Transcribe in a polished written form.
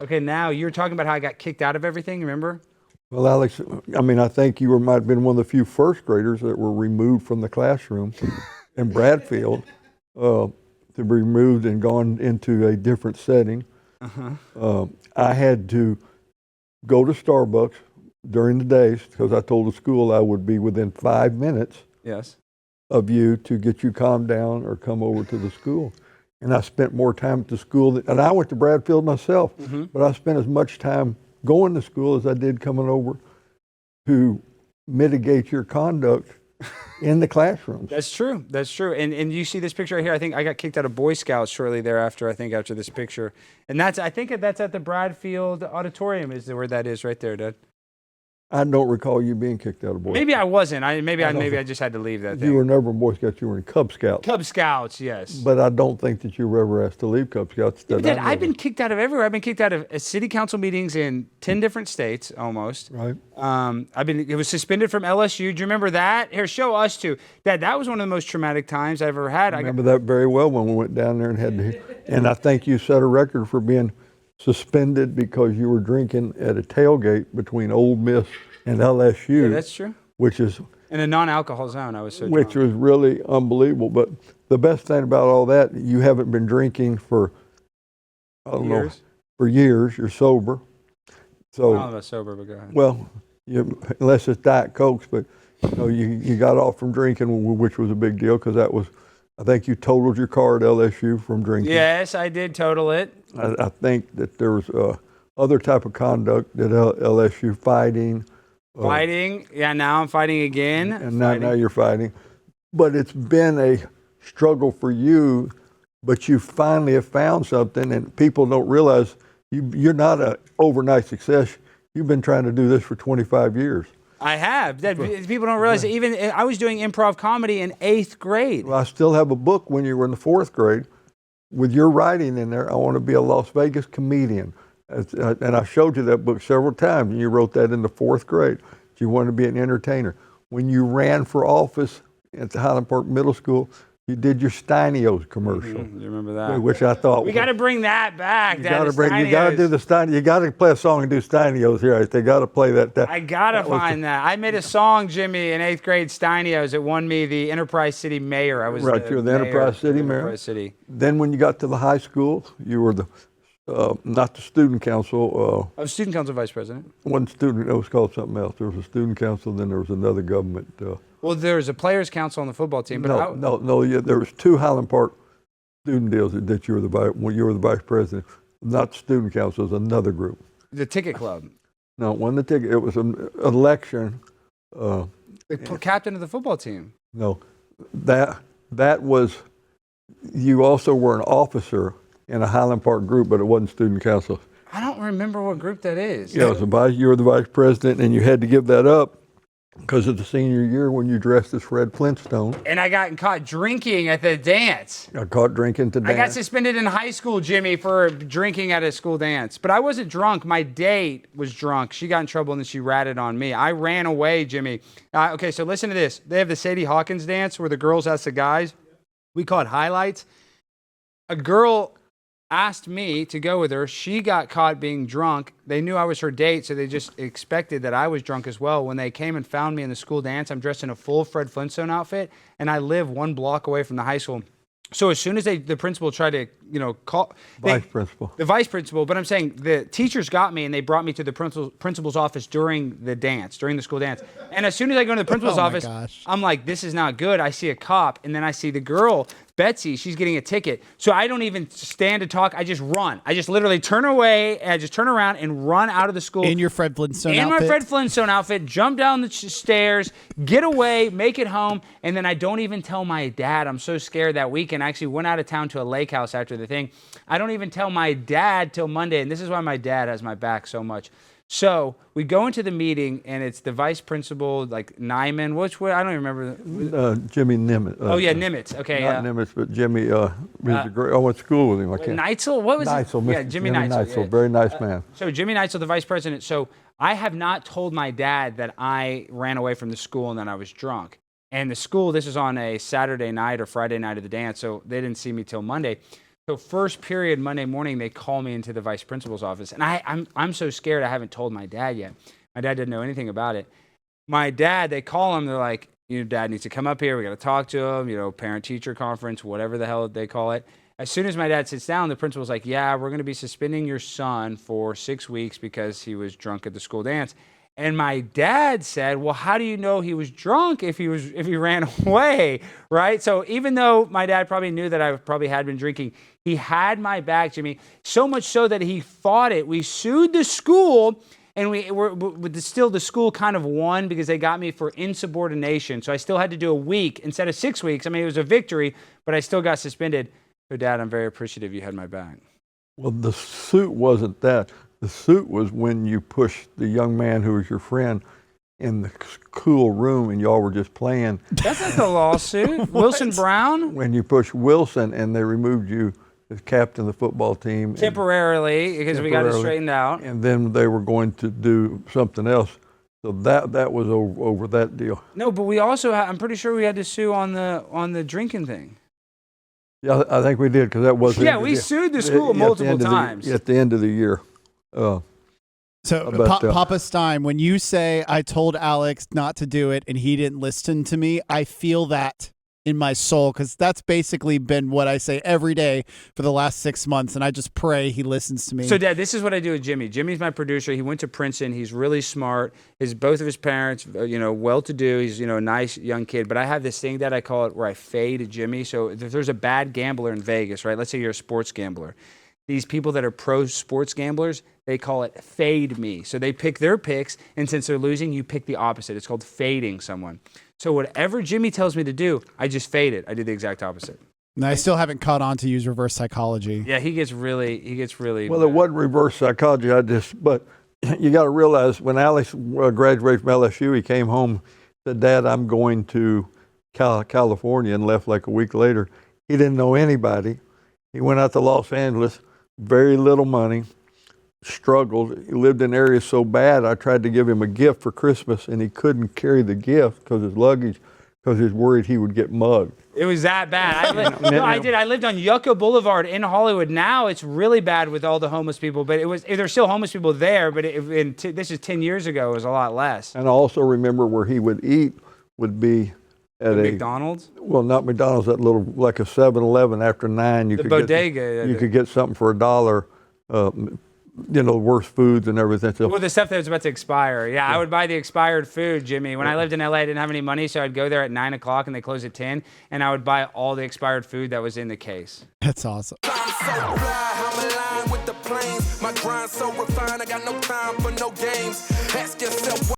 Okay, now you're talking about how I got kicked out of everything, remember? Well, Alex, I mean, I think you might have been one of the few first graders that were removed from the classroom in Bradfield, to be removed and gone into a different setting. I had to go to Starbucks during the days because I told the school I would be within 5 minutes Yes. of you to get you calmed down or come over to the school. And I spent more time at the school, and I went to Bradfield myself, but I spent as much time going to school as I did coming over to mitigate your conduct in the classrooms. That's true. That's true. And you see this picture right here. I think I got kicked out of Boy Scouts shortly thereafter, after this picture. And I think that's at the Bradfield Auditorium is where that is right there, Dad. I don't recall you being kicked out of Boy Scouts. Maybe I wasn't. Maybe I just had to leave that thing. You were never in Boy Scouts, you were in Cub Scouts. Cub Scouts, yes. But I don't think that you were ever asked to leave Cub Scouts. I've been kicked out of everywhere. I've been kicked out of city council meetings in 10 different states, almost. Right. It was suspended from LSU. Do you remember that? Here, show us too. That was one of the most traumatic times I've ever had. I remember that very well when we went down there and and I think you set a record for being suspended because you were drinking at a tailgate between Ole Miss and LSU. Yeah, that's true. Which is in a non-alcohol zone. I was so which drunk. was really unbelievable. But the best thing about all that, you haven't been drinking for for years. You're sober. So I don't know about sober, but go ahead. well, unless it's Diet Cokes, but you got off from drinking, which was a big deal because that was, I think you totaled your car at LSU from drinking. Yes, I did total it. I think that there was other type of conduct at LSU, fighting. Fighting, yeah. Now I'm fighting again. And now you're fighting, but it's been a struggle for you. But you finally have found something, and people don't realize you're not an overnight success. You've been trying to do this for 25 years. I have. People don't realize that even I was doing improv comedy in 8th grade. Well, I still have a book when you were in the 4th grade with your writing in there. I want to be a Las Vegas comedian. And I showed you that book several times, and you wrote that in the 4th grade. You wanted to be an entertainer. When you ran for office at the Highland Park Middle School, you did your Steinios commercial. You remember that? Which I thought we got to bring that back. You got to do the Stein. You got to play a song and do Steinios here. They got to play that. I got to find that. I made a song, Jimmy, in 8th grade, Steinios. It won me the Enterprise City Mayor. I was right. You're the Enterprise City Mayor. Enterprise City. Then when you got to the high school, you were the not the student council. I was student council vice president. One student, it was called something else. There was a student council, then there was another government. Well, there was a players council on the football team. But no. Yeah, there was 2 Highland Park student deals that you were the vice president. Not student council, it was another group. The ticket club. No, it wasn't the ticket. It was an election. The captain of the football team. No, that was. You also were an officer in a Highland Park group, but it wasn't student council. I don't remember what group that is. Yeah, you were the vice president, and you had to give that up because of the senior year when you dressed as Fred Flintstone. And I got caught drinking at the dance. I caught drinking to dance. I got suspended in high school, Jimmy, for drinking at a school dance. But I wasn't drunk. My date was drunk. She got in trouble, and then she ratted on me. I ran away, Jimmy. Okay, so listen to this. They have the Sadie Hawkins dance where the girls ask the guys. We call it highlights. A girl asked me to go with her. She got caught being drunk. They knew I was her date, so they just expected that I was drunk as well. When they came and found me in the school dance, I'm dressed in a full Fred Flintstone outfit, and I live 1 block away from the high school. So as soon as the principal tried to, call the vice principal, but I'm saying the teachers got me and they brought me to the principal's office during the school dance. And as soon as I go to the principal's office, I'm like, this is not good. I see a cop, and then I see the girl, Betsy, she's getting a ticket. So I don't even stand to talk. I just run. I just literally turn away, and I just turn around and run out of the school. In your Fred Flintstone outfit? In my Fred Flintstone outfit, jump down the stairs, get away, make it home, and then I don't even tell my dad. I'm so scared that weekend. I actually went out of town to a lake house after the thing. I don't even tell my dad till Monday, and this is why my dad has my back so much. So we go into the meeting, and it's the vice principal, like Nyman. I don't even remember. Jimmy Nimitz. Nimitz. Okay, not Nimitz, but Jimmy. I went to school with him. Neitzel? What was Neitzel, it? Yeah, Jimmy Neitzel. Yeah. Very nice man. So Jimmy Neitzel, the vice president. So I have not told my dad that I ran away from the school and that I was drunk. And the school, this is on a Saturday night or Friday night of the dance, so they didn't see me till Monday. So first period Monday morning, they call me into the vice principal's office, and I'm so scared I haven't told my dad yet. My dad didn't know anything about it. My dad, they call him. They're like, Dad needs to come up here. We got to talk to him. Parent-teacher conference, whatever the hell they call it. As soon as my dad sits down, the principal's like, yeah, we're going to be suspending your son for 6 weeks because he was drunk at the school dance. And my dad said, well, how do you know he was drunk if he ran away, right? So even though my dad probably knew that I probably had been drinking, he had my back, Jimmy, so much so that he fought it. We sued the school, and the school kind of won because they got me for insubordination. So I still had to do a week instead of 6 weeks. I mean, it was a victory, but I still got suspended. So, Dad, I'm very appreciative you had my back. Well, the suit wasn't that. The suit was when you pushed the young man who was your friend in the cool room and y'all were just playing. That's not the lawsuit. Wilson Brown? When you pushed Wilson and they removed you as captain of the football team. Temporarily, because we got it straightened out. And then they were going to do something else. So that was over that deal. No, but we also I'm pretty sure we had to sue on the drinking thing. Yeah, I think we did because that was. Yeah, we sued the school multiple times. At the end of the year. Papa Stein, when you say I told Alex not to do it and he didn't listen to me, I feel that in my soul because that's basically been what I say every day for the last 6 months, and I just pray he listens to me. So, Dad, this is what I do with Jimmy. Jimmy's my producer. He went to Princeton. He's really smart. Both of his parents, well-to-do. He's, a nice young kid. But I have this thing that I call it where I fade Jimmy. So if there's a bad gambler in Vegas, right? Let's say you're a sports gambler. These people that are pro sports gamblers, they call it fade me. So they pick their picks, and since they're losing, you pick the opposite. It's called fading someone. So whatever Jimmy tells me to do, I just fade it. I do the exact opposite. And I still haven't caught on to use reverse psychology. Yeah, he gets really. Well, it wasn't reverse psychology. But you got to realize when Alex graduated from LSU, he came home, said, Dad, I'm going to California, and left like a week later. He didn't know anybody. He went out to Los Angeles. Very little money, struggled. He lived in areas so bad, I tried to give him a gift for Christmas, and he couldn't carry the gift because his luggage, because he was worried he would get mugged. It was that bad. I did. I lived on Yucca Boulevard in Hollywood. Now it's really bad with all the homeless people, but there's still homeless people there, but this is 10 years ago. It was a lot less. And I also remember where he would eat would be at a McDonald's? Well, not McDonald's, that little, like a 7-Eleven after 9. You could bodega. You could get something for $1, worse foods and everything. So, well, the stuff that was about to expire. Yeah, I would buy the expired food, Jimmy. When I lived in LA, I didn't have any money, so I'd go there at 9 o'clock and they close at 10, and I would buy all the expired food that was in the case. That's awesome. My grind so refined, I got no time for no games. Ask yourself